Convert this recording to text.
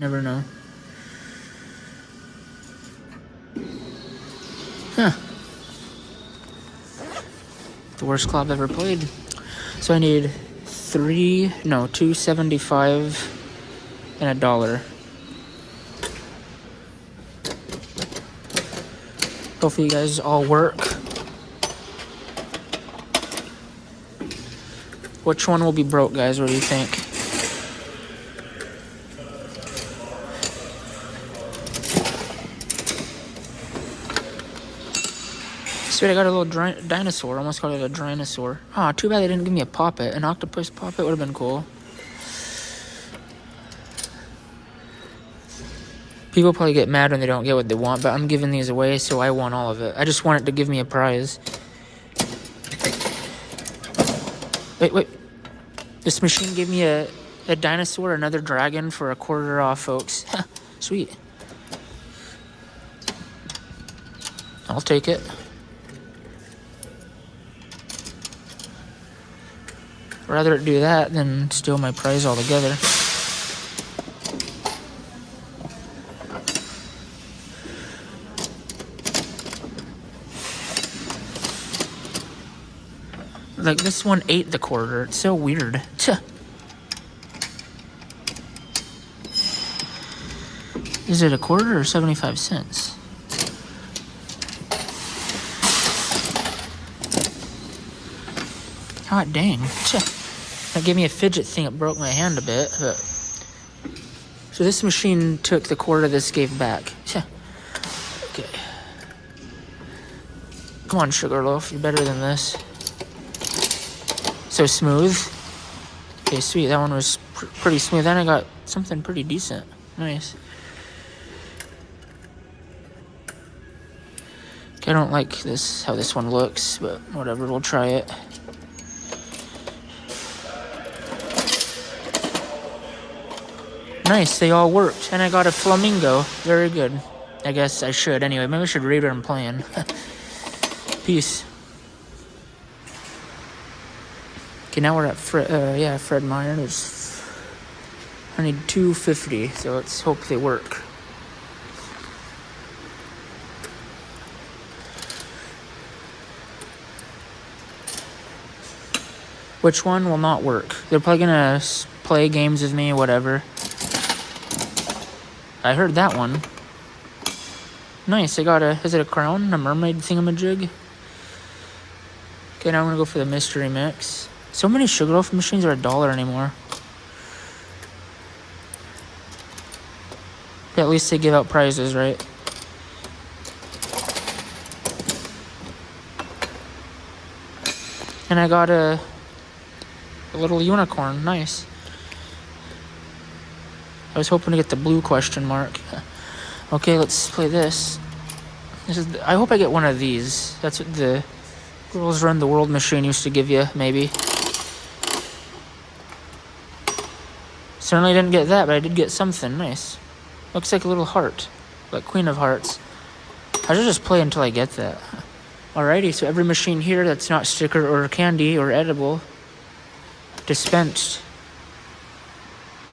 Never know. Huh. The worst club I've ever played. So I need 275 and $1. Hopefully you guys all work. Which one will be broke, guys? What do you think? Sweet, I got a little dinosaur. Almost called it a dinosaur. Oh, too bad they didn't give me a poppet. An octopus poppet would have been cool. People probably get mad when they don't get what they want, but I'm giving these away, so I want all of it. I just want it to give me a prize. Wait. This machine gave me a dinosaur, another dragon for $1/4 off, folks. Sweet. I'll take it. Rather it do that than steal my prize altogether. Like, this one ate the $1/4. It's so weird. Is it $1/4 or 75 cents? God dang. That gave me a fidget thing. It broke my hand a bit. But... So this machine took the $1/4 this gave back. Okay. Come on, Sugarloaf. You're better than this. So smooth. Okay, sweet. That one was pretty smooth. Then I got something pretty decent. Nice. Okay, I don't like this, how this one looks, but whatever, we'll try it. Nice, they all worked. And I got a flamingo. Very good. I guess I should. Anyway, maybe I should read what I'm playing. Peace. Okay, now we're at Fred Meyer. I need 250, so let's hope they work. Which one will not work? They're probably gonna play games with me, whatever. I heard that one. Nice, I got is it a crown? A mermaid thingamajig? Okay, now I'm gonna go for the mystery mix. So many Sugarloaf machines are $1 anymore. But at least they give out prizes, right? And I got a little unicorn. Nice. I was hoping to get the blue question mark. Okay, let's play this. I hope I get one of these. That's what the Girls Run the World machine used to give you, maybe. Certainly didn't get that, but I did get something. Nice. Looks like a little heart. Like Queen of Hearts. I should just play until I get that. Alrighty, so every machine here that's not sticker or candy or edible dispensed